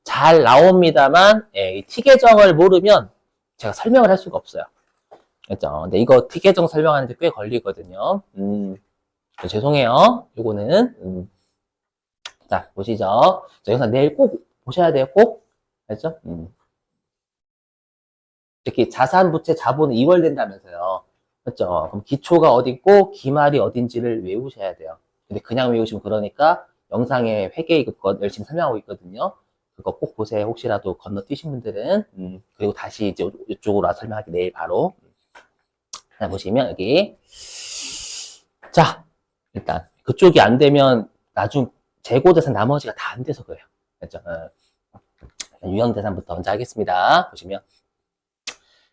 잘 나옵니다만, 예, 이 T 계정을 모르면 제가 설명을 할 수가 없어요. 그렇죠? 근데 이거 T 계정 설명하는데 꽤 걸리거든요. 죄송해요. 요거는. 자, 보시죠. 자, 영상 내일 꼭 보셔야 돼요. 꼭. 알죠? 특히 자산, 부채, 자본은 이월된다면서요. 그렇죠? 그럼 기초가 어디 있고 기말이 어딘지를 외우셔야 돼요. 근데 그냥 외우시면 그러니까 영상에 회계 것 열심히 설명하고 있거든요. 그거 꼭 보세요. 혹시라도 건너뛰신 분들은. 그리고 다시 이제 이쪽으로 와서 설명할게요. 내일 바로. 자, 보시면 여기. 자, 일단 그쪽이 안 되면 나중 재고자산 나머지가 다 안 돼서 그래요. 그렇죠? 유형자산부터 먼저 하겠습니다. 보시면.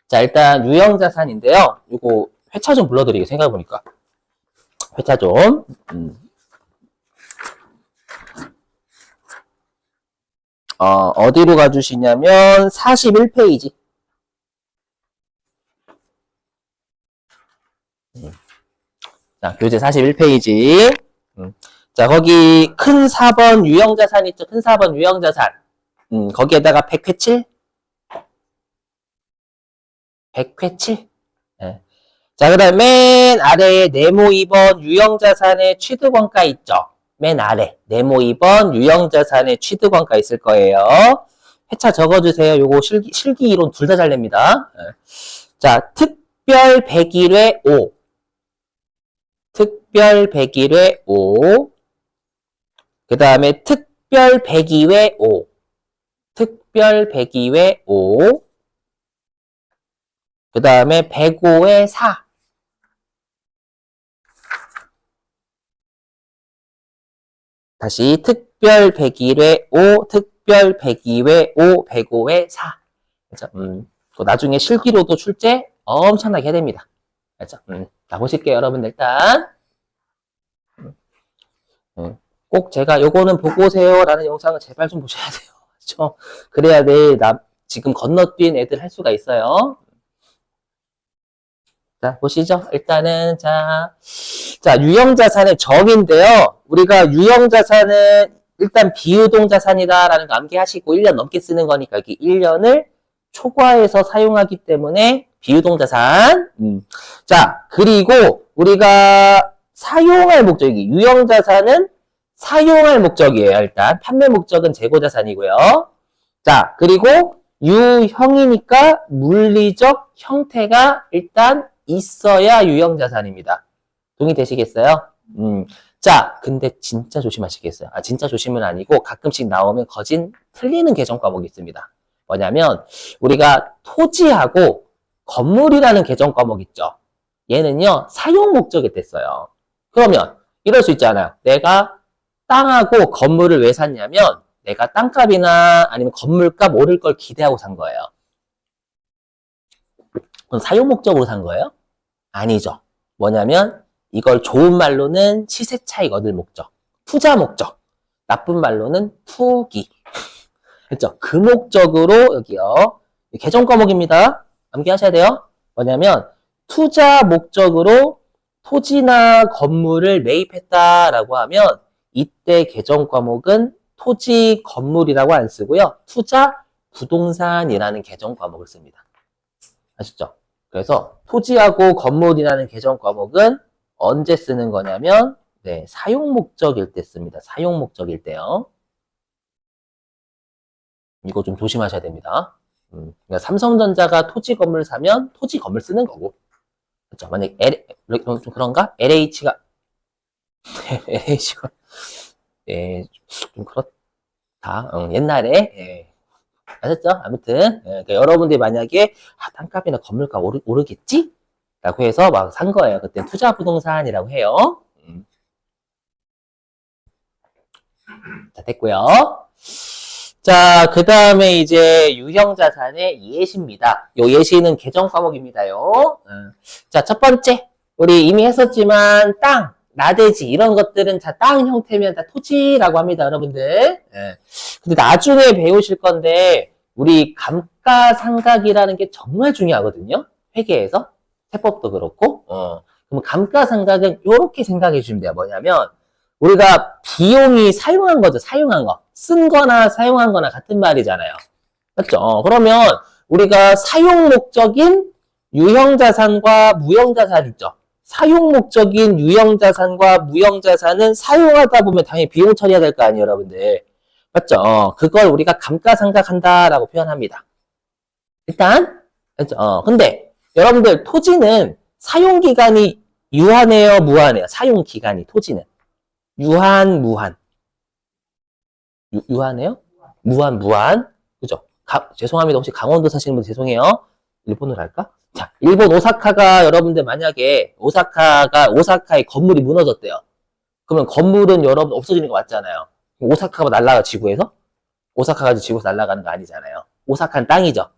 자, 일단 유형자산인데요. 요거 회차 좀 불러드리게 생각해보니까. 회차 좀. 어디로 가주시냐면 41페이지. 자, 교재 41페이지. 자, 거기 큰 4번 유형자산 있죠? 큰 4번 유형자산. 거기에다가 100회 7? 100회 7? 네. 자, 그 다음 맨 아래에 네모 2번 유형자산의 취득원가 있죠? 맨 아래 네모 2번 유형자산의 취득원가 있을 거예요. 회차 적어주세요. 요거 실기 이론 둘 다 잘 냅니다. 네. 자, 특별 101회 5. 특별 101회 5. 그 다음에 특별 102회 5. 특별 102회 5. 그 다음에 105회 4. 다시 특별 101회 5, 특별 102회 5, 105회 4. 그렇죠? 나중에 실기로도 출제 엄청나게 해야 됩니다. 그렇죠? 자, 보실게요, 여러분들 일단. 꼭 제가 요거는 보고 오세요라는 영상을 제발 좀 보셔야 돼요. 그렇죠? 그래야 내일 지금 건너뛴 애들 할 수가 있어요. 자, 보시죠. 일단은 자, 유형자산의 정의인데요. 우리가 유형자산은 일단 비유동자산이다라는 거 암기하시고 1년 넘게 쓰는 거니까 여기 1년을 초과해서 사용하기 때문에 비유동자산. 자, 그리고 우리가 사용할 목적이 유형자산은 사용할 목적이에요. 일단 판매 목적은 재고자산이고요. 자, 그리고 유형이니까 물리적 형태가 일단 있어야 유형자산입니다. 동의되시겠어요? 자, 근데 진짜 조심하시겠어요? 진짜 조심은 아니고 가끔씩 나오면 거진 틀리는 개정 과목이 있습니다. 뭐냐면 우리가 토지하고 건물이라는 개정 과목 있죠. 얘는요, 사용 목적에 뗐어요. 그러면 이럴 수 있잖아요. 내가 땅하고 건물을 왜 샀냐면 내가 땅값이나 아니면 건물값 오를 걸 기대하고 산 거예요. 그럼 사용 목적으로 산 거예요? 아니죠. 뭐냐면 이걸 좋은 말로는 시세 차익 얻을 목적, 투자 목적, 나쁜 말로는 투기. 그렇죠? 그 목적으로 여기요. 개정 과목입니다. 암기하셔야 돼요. 뭐냐면 투자 목적으로 토지나 건물을 매입했다라고 하면 이때 개정 과목은 토지, 건물이라고 안 쓰고요. 투자, 부동산이라는 개정 과목을 씁니다. 아셨죠? 그래서 토지하고 건물이라는 개정 과목은 언제 쓰는 거냐면 네, 사용 목적일 때 씁니다. 사용 목적일 때요. 이거 좀 조심하셔야 됩니다. 그러니까 삼성전자가 토지 건물 사면 토지 건물 쓰는 거고. 그렇죠? 만약 좀 그런가? LH가 LH가 예, 좀 그렇다. 옛날에 예. 아셨죠? 아무튼 그러니까 여러분들이 만약에 땅값이나 건물값 오르겠지? 라고 해서 막 산 거예요. 그때 투자 부동산이라고 해요. 자, 됐고요. 자, 그 다음에 이제 유형자산의 예시입니다. 요 예시는 개정 과목입니다요. 자, 첫 번째. 우리 이미 했었지만 땅, 나대지 이런 것들은 다 땅 형태면 다 토지라고 합니다, 여러분들. 근데 나중에 배우실 건데 우리 감가상각이라는 게 정말 중요하거든요. 회계에서. 세법도 그렇고. 그럼 감가상각은 이렇게 생각해 주시면 돼요. 뭐냐면 우리가 비용이 사용한 거죠. 사용한 거. 쓴 거나 사용한 거나 같은 말이잖아요. 맞죠? 그러면 우리가 사용 목적인 유형자산과 무형자산 있죠. 사용 목적인 유형자산과 무형자산은 사용하다 보면 당연히 비용 처리해야 될 거 아니에요, 여러분들. 맞죠? 그걸 우리가 감가상각한다라고 표현합니다. 일단, 맞죠? 근데 여러분들 토지는 사용기간이 유한해요, 무한해요? 사용기간이 토지는. 유한, 무한. 유한해요? 무한, 무한. 그죠? 죄송합니다. 혹시 강원도 사시는 분 죄송해요. 일본으로 할까? 자, 일본 오사카가 여러분들 만약에 오사카의 건물이 무너졌대요. 그러면 건물은 여러분 없어지는 거 맞잖아요. 오사카가 날아가 지구에서? 오사카가 지구에서 날아가는 거 아니잖아요. 오사카는 땅이죠.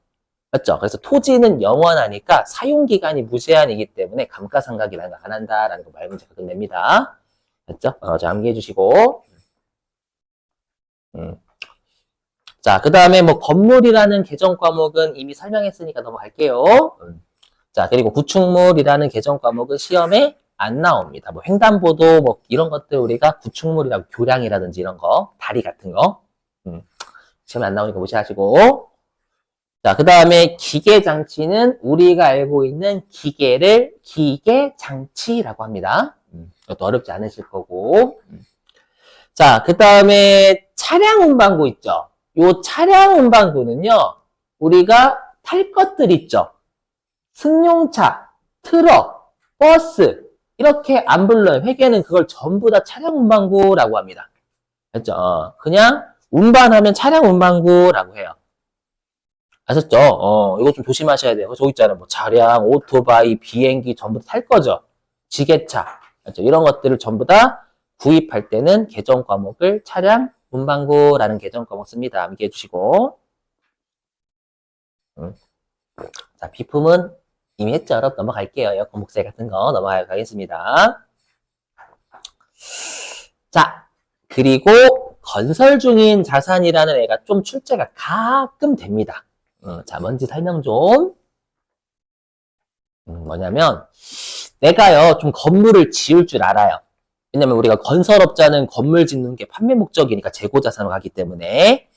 맞죠? 그래서 토지는 영원하니까 사용기간이 무제한이기 때문에 감가상각이라는 거 안 한다라는 거 말문제가 끝냅니다. 맞죠? 자, 암기해 주시고. 자, 그 다음에 뭐 건물이라는 개정 과목은 이미 설명했으니까 넘어갈게요. 자, 그리고 구축물이라는 개정 과목은 시험에 안 나옵니다. 뭐 횡단보도 뭐 이런 것들 우리가 구축물이라고 교량이라든지 이런 거, 다리 같은 거 시험에 안 나오니까 무시하시고. 자, 그 다음에 기계장치는 우리가 알고 있는 기계를 기계장치라고 합니다. 이것도 어렵지 않으실 거고. 자, 그 다음에 차량 운반구 있죠. 요 차량 운반구는요, 우리가 탈 것들 있죠. 승용차, 트럭, 버스, 이렇게 안 불러요. 회계는 그걸 전부 다 차량 운반구라고 합니다. 알죠? 그냥 운반하면 차량 운반구라고 해요. 아셨죠? 이거 좀 조심하셔야 돼요. 저기 있잖아요. 뭐 차량, 오토바이, 비행기 전부 다 탈 거죠. 지게차. 알죠? 이런 것들을 전부 다 구입할 때는 개정 과목을 차량 운반구라는 개정 과목 씁니다. 암기해 주시고. 자, 비품은 이미 했죠. 여러분 넘어갈게요. 에어컨 목세 같은 거 넘어가겠습니다. 자, 그리고 건설 중인 자산이라는 애가 좀 출제가 가끔 됩니다. 자, 뭔지 설명 좀. 뭐냐면 내가요 좀 건물을 지을 줄 알아요. 왜냐면 우리가 건설업자는 건물 짓는 게 판매 목적이니까 재고 자산으로 가기 때문에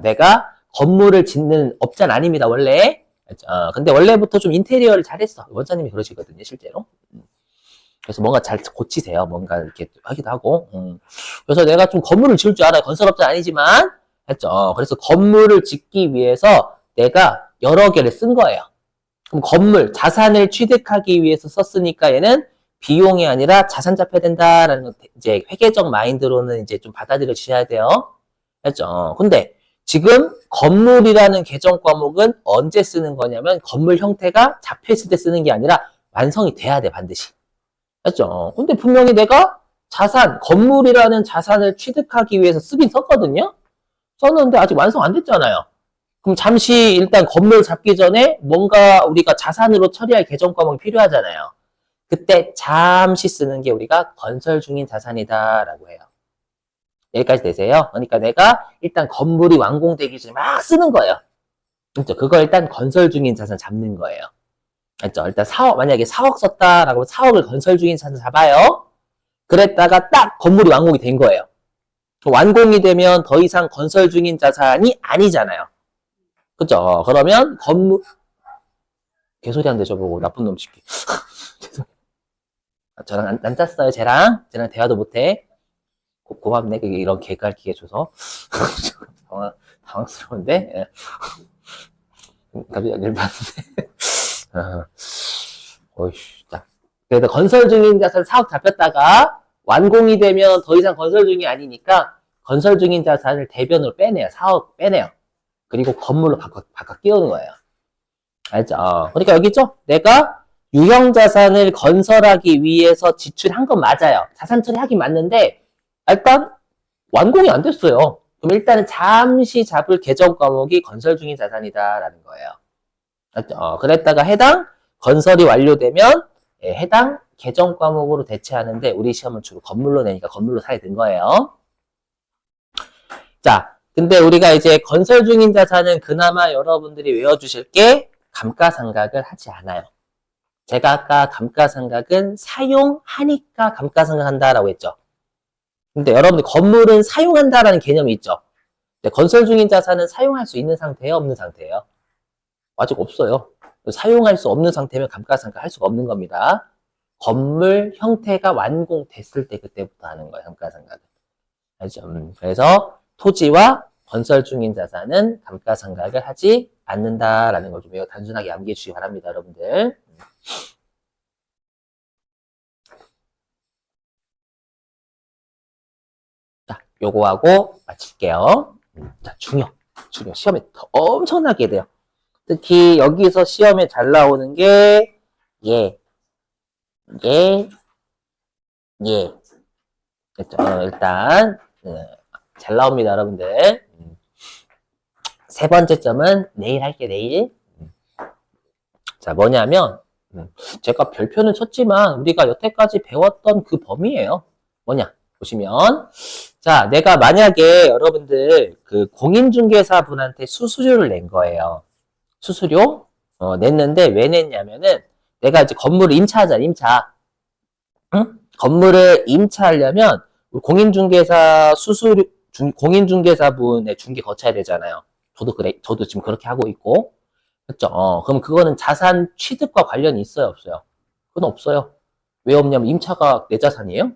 내가 건물을 짓는 업자는 아닙니다 원래. 근데 원래부터 좀 인테리어를 잘했어. 원장님이 그러시거든요 실제로. 그래서 뭔가 잘 고치세요. 뭔가 이렇게 하기도 하고. 그래서 내가 좀 건물을 지을 줄 알아요. 건설업자 아니지만 했죠. 그래서 건물을 짓기 위해서 내가 여러 개를 쓴 거예요. 그럼 건물, 자산을 취득하기 위해서 썼으니까 얘는 비용이 아니라 자산 잡혀야 된다라는 이제 회계적 마인드로는 이제 좀 받아들여 주셔야 돼요. 알죠? 근데 지금 건물이라는 개정 과목은 언제 쓰는 거냐면 건물 형태가 잡혀 있을 때 쓰는 게 아니라 완성이 돼야 돼, 반드시. 알죠? 근데 분명히 내가 건물이라는 자산을 취득하기 위해서 쓰긴 썼거든요? 썼는데 아직 완성 안 됐잖아요. 그럼 잠시 일단 건물 잡기 전에 뭔가 우리가 자산으로 처리할 개정 과목이 필요하잖아요. 그때 잠시 쓰는 게 우리가 건설 중인 자산이다라고 해요. 여기까지 되세요? 그러니까 내가 일단 건물이 완공되기 전에 막 쓰는 거예요. 그렇죠? 그거 일단 건설 중인 자산 잡는 거예요. 알죠? 일단 만약에 4억 썼다라고 4억을 건설 중인 자산 잡아요. 그랬다가 딱 건물이 완공이 된 거예요. 완공이 되면 더 이상 건설 중인 자산이 아니잖아요. 그죠? 그러면 개소리 한대 저보고 나쁜 놈 시키. 저랑 안 짰어요, 쟤랑 대화도 못해. 고맙네, 이런 개갈 기회 줘서. 당황스러운데? 예. 갑자기 열받는데. 자. 그래서 건설 중인 자산 4억 잡혔다가 완공이 되면 더 이상 건설 중이 아니니까 건설 중인 자산을 대변으로 빼내요. 4억 빼내요. 그리고 건물로 바꿔 끼우는 거예요. 알죠? 그러니까 여기 있죠? 내가 유형자산을 건설하기 위해서 지출한 건 맞아요. 자산 처리하긴 맞는데 일단 완공이 안 됐어요. 그럼 일단은 잠시 잡을 개정 과목이 건설 중인 자산이다라는 거예요. 알죠? 그랬다가 해당 건설이 완료되면 해당 개정 과목으로 대체하는데 우리 시험은 주로 건물로 내니까 건물로 사야 된 거예요. 자, 근데 우리가 이제 건설 중인 자산은 그나마 여러분들이 외워주실 게 감가상각을 하지 않아요. 제가 아까 감가상각은 사용하니까 감가상각한다라고 했죠. 근데 여러분들 건물은 사용한다라는 개념이 있죠. 건설 중인 자산은 사용할 수 있는 상태예요? 없는 상태예요? 아직 없어요. 사용할 수 없는 상태면 감가상각 할 수가 없는 겁니다. 건물 형태가 완공됐을 때 그때부터 하는 거예요. 감가상각은. 알죠? 그래서 토지와 건설 중인 자산은 감가상각을 하지 않는다라는 걸 좀 매우 단순하게 암기해 주시기 바랍니다. 여러분들. 자, 요거 하고 마칠게요. 자, 중요. 시험에 엄청나게 돼요. 특히 여기서 시험에 잘 나오는 게 예, 예, 예. 일단 잘 나옵니다, 여러분들. 세 번째 점은 내일 할게, 내일. 자, 뭐냐면 제가 별표는 쳤지만 우리가 여태까지 배웠던 그 범위예요. 뭐냐? 보시면 자, 내가 만약에 여러분들 그 공인중개사분한테 수수료를 낸 거예요. 수수료 냈는데 왜 냈냐면은 내가 이제 건물을 임차하자, 임차. 응? 건물을 임차하려면 공인중개사 수수료 공인중개사분의 중개 거쳐야 되잖아요. 저도 그래, 저도 지금 그렇게 하고 있고, 그렇죠? 그럼 그거는 자산 취득과 관련이 있어요, 없어요? 그건 없어요. 왜 없냐면 임차가 내 자산이에요?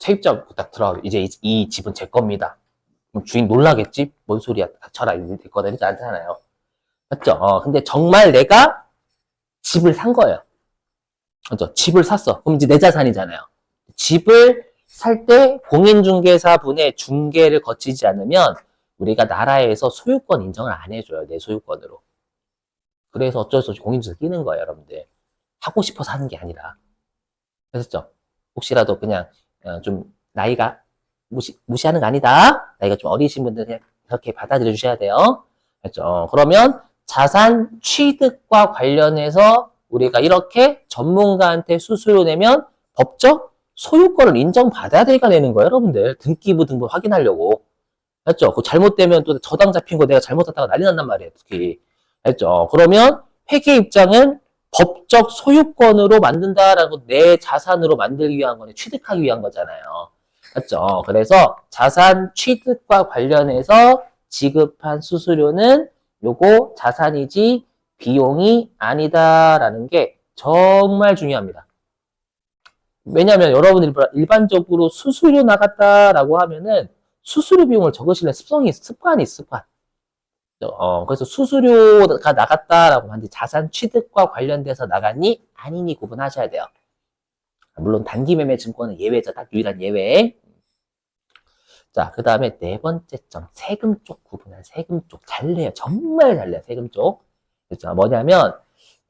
세입자 딱 들어가고 이제 이 집은 제 겁니다. 그럼 주인 놀라겠지? 뭔 소리야? 닥쳐라 이렇게 됐거든요. 않잖아요. 맞죠? 근데 정말 내가 집을 산 거예요. 그죠? 집을 샀어. 그럼 이제 내 자산이잖아요. 집을 살 때 공인중개사분의 중개를 거치지 않으면 우리가 나라에서 소유권 인정을 안 해줘요. 내 소유권으로. 그래서 어쩔 수 없이 공인중개사 끼는 거예요, 여러분들. 하고 싶어서 하는 게 아니라. 그랬죠? 혹시라도 그냥 좀 나이가 무시하는 거 아니다. 나이가 좀 어리신 분들은 그렇게 받아들여 주셔야 돼요. 그렇죠? 그러면 자산 취득과 관련해서 우리가 이렇게 전문가한테 수수료 내면 법적 소유권을 인정받아야 되니까 내는 거예요, 여러분들. 등기부 등본 확인하려고. 했죠? 그 잘못되면 또 저당 잡힌 거 내가 잘못했다가 난리 난단 말이에요, 특히. 했죠? 그러면 회계 입장은 법적 소유권으로 만든다라고 내 자산으로 만들기 위한 거네, 취득하기 위한 거잖아요. 맞죠? 그래서 자산 취득과 관련해서 지급한 수수료는 요거 자산이지 비용이 아니다라는 게 정말 중요합니다. 왜냐하면 여러분들 일반적으로 수수료 나갔다라고 하면은 수수료 비용을 적으시는 습관이 있어, 습관. 그래서 수수료가 나갔다라고 하는데 자산 취득과 관련돼서 나갔니? 아니니 구분하셔야 돼요. 물론 단기 매매 증권은 예외죠. 딱 유일한 예외. 자, 그 다음에 네 번째 점, 세금 쪽 구분한 세금 쪽. 잘 내요. 정말 잘 내요. 세금 쪽. 그렇죠. 뭐냐면,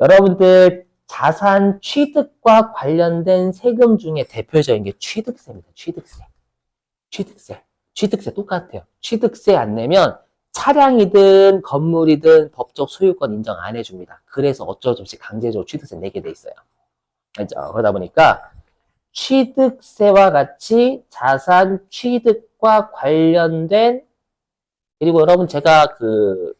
여러분들 자산 취득과 관련된 세금 중에 대표적인 게 취득세입니다. 취득세. 취득세. 취득세 똑같아요. 취득세 안 내면 차량이든 건물이든 법적 소유권 인정 안 해줍니다. 그래서 어쩔 수 없이 강제적으로 취득세 내게 돼 있어요. 그렇죠. 그러다 보니까 취득세와 같이 자산 취득과 관련된 그리고 여러분 제가 그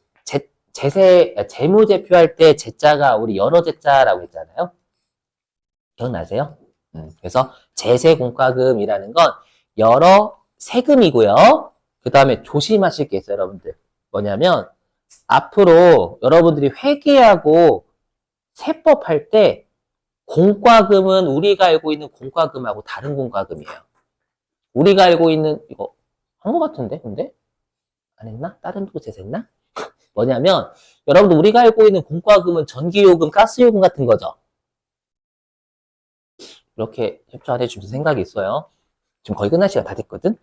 재무제표 할 때 제자가 우리 여러 제자라고 했잖아요. 기억나세요? 그래서 제세공과금이라는 건 여러 세금이고요. 그 다음에 조심하실 게 있어요, 여러분들. 뭐냐면 앞으로 여러분들이 회계하고 세법 할 때 공과금은 우리가 알고 있는 공과금하고 다른 공과금이에요. 우리가 알고 있는 이거 한 것 같은데 근데 안 했나? 다른 곳에서 했나? 뭐냐면 여러분들 우리가 알고 있는 공과금은 전기요금, 가스요금 같은 거죠. 이렇게 협조해 주실 생각이 있어요. 지금 거의 끝날 시간 다 됐거든.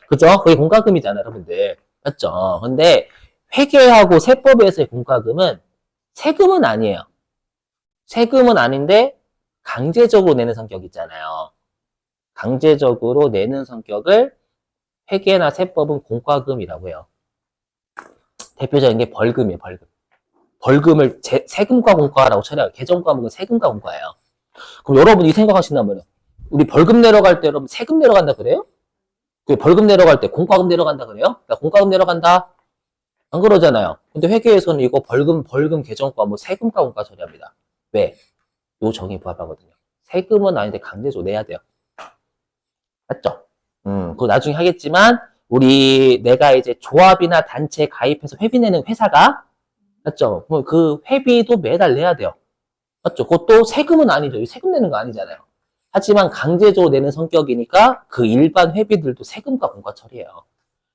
그죠? 그게 공과금이잖아, 여러분들. 맞죠? 근데 회계하고 세법에서의 공과금은 세금은 아니에요. 세금은 아닌데 강제적으로 내는 성격 있잖아요. 강제적으로 내는 성격을 회계나 세법은 공과금이라고 해요. 대표적인 게 벌금이에요, 벌금. 벌금을 세금과 공과라고 처리해요. 개정 과목은 세금과 공과예요. 그럼 여러분이 생각하신다면요. 우리 벌금 내려갈 때 여러분 세금 내려간다 그래요? 그 벌금 내려갈 때 공과금 내려간다 그래요? 나 공과금 내려간다. 안 그러잖아요. 근데 회계에서는 이거 벌금 개정 과목 세금과 공과 처리합니다. 왜? 요 정의 부합하거든요. 세금은 아닌데 강제적으로 내야 돼요. 맞죠? 그거 나중에 하겠지만 내가 이제 조합이나 단체에 가입해서 회비 내는 회사가, 맞죠? 뭐 그 회비도 매달 내야 돼요. 맞죠? 그것도 세금은 아니죠. 세금 내는 거 아니잖아요. 하지만 강제적으로 내는 성격이니까 그 일반 회비들도 세금과 공과 처리해요.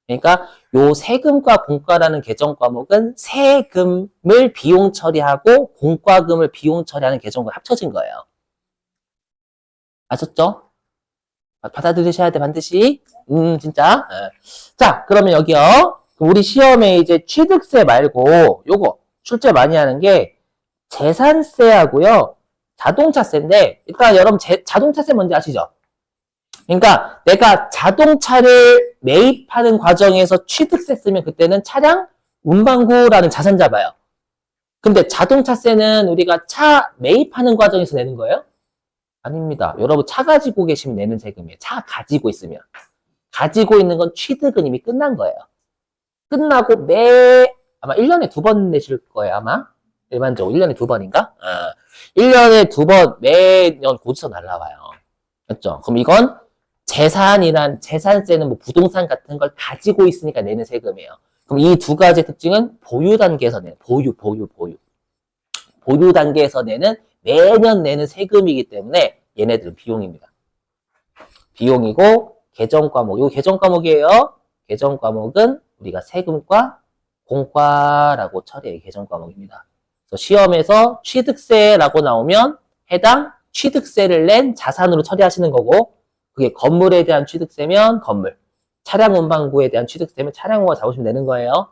그러니까 요 세금과 공과라는 개정 과목은 세금을 비용 처리하고 공과금을 비용 처리하는 개정과 합쳐진 거예요. 아셨죠? 받아들이셔야 돼, 반드시. 진짜. 자, 그러면 여기요. 우리 시험에 이제 취득세 말고 요거 출제 많이 하는 게 재산세하고요. 자동차세인데, 일단 여러분 자동차세 뭔지 아시죠? 그러니까 내가 자동차를 매입하는 과정에서 취득세 쓰면 그때는 차량 운반구라는 자산 잡아요. 근데 자동차세는 우리가 차 매입하는 과정에서 내는 거예요? 아닙니다. 여러분 차 가지고 계시면 내는 세금이에요. 차 가지고 있으면. 가지고 있는 건 취득은 이미 끝난 거예요. 끝나고 아마 1년에 2번 내실 거예요, 아마. 일반적으로 1년에 2번인가? 1년에 2번 매년 고지서 날라와요. 맞죠? 그럼 이건 재산세는 뭐 부동산 같은 걸 가지고 있으니까 내는 세금이에요. 그럼 이 두 가지 특징은 보유 단계에서 내는, 보유. 보유 단계에서 내는, 매년 내는 세금이기 때문에 얘네들은 비용입니다. 비용이고, 개정 과목, 이거 개정 과목이에요. 개정 과목은 우리가 세금과 공과라고 처리해요. 개정 과목입니다. 그래서 시험에서 취득세라고 나오면 해당 취득세를 낸 자산으로 처리하시는 거고, 그게 건물에 대한 취득세면 건물, 차량 운반구에 대한 취득세면 차량으로 잡으시면 되는 거예요.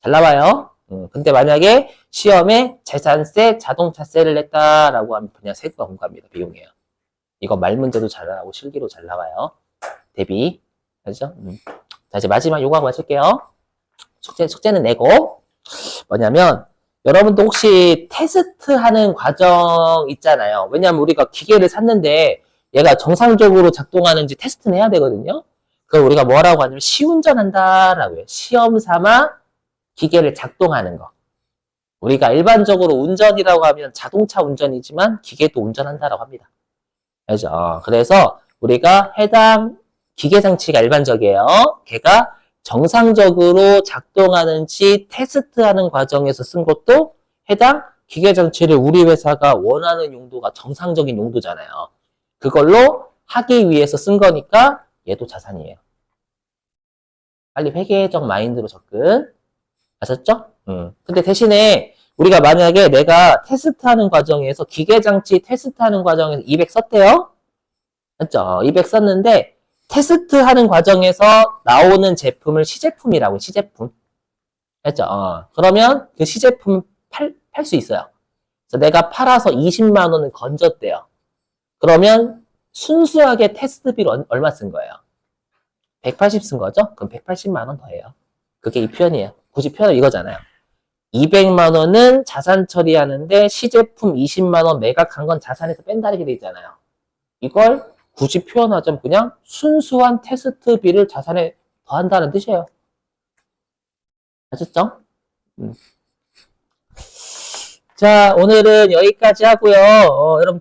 잘 나와요. 근데 만약에 시험에 재산세, 자동차세를 냈다라고 하면 그냥 세금과 공과입니다. 비용이에요. 이거 말 문제도 잘 나오고 실기로 잘 나와요. 대비. 알죠? 자, 이제 마지막 요거하고 마칠게요. 숙제는 내고. 뭐냐면, 여러분도 혹시 테스트 하는 과정 있잖아요. 왜냐면 우리가 기계를 샀는데 얘가 정상적으로 작동하는지 테스트는 해야 되거든요. 그걸 우리가 뭐라고 하냐면 시운전한다라고 해요. 시험 삼아 기계를 작동하는 거. 우리가 일반적으로 운전이라고 하면 자동차 운전이지만 기계도 운전한다라고 합니다. 알죠? 그래서 우리가 해당 기계 장치가 일반적이에요. 걔가 정상적으로 작동하는지 테스트하는 과정에서 쓴 것도 해당 기계 장치를 우리 회사가 원하는 용도가 정상적인 용도잖아요. 그걸로 하기 위해서 쓴 거니까 얘도 자산이에요. 빨리 회계적 마인드로 접근. 아셨죠? 근데 대신에 우리가 만약에 내가 테스트하는 과정에서 기계장치 테스트하는 과정에서 200 썼대요? 맞죠? 200 썼는데 테스트하는 과정에서 나오는 제품을 시제품이라고 해요. 시제품. 맞죠? 그러면 그 시제품을 팔 수 있어요. 그래서 내가 팔아서 20만 원을 건졌대요. 그러면 순수하게 테스트비로 얼마 쓴 거예요? 180 쓴 거죠? 그럼 180만 원 더해요. 그게 이 표현이에요. 굳이 표현은 이거잖아요. 200만 원은 자산 처리하는데 시제품 20만 원 매각한 건 자산에서 뺀다르게 돼 있잖아요. 이걸 굳이 표현하자면 그냥 순수한 테스트비를 자산에 더한다는 뜻이에요. 아셨죠? 자, 오늘은 여기까지 하고요. 여러분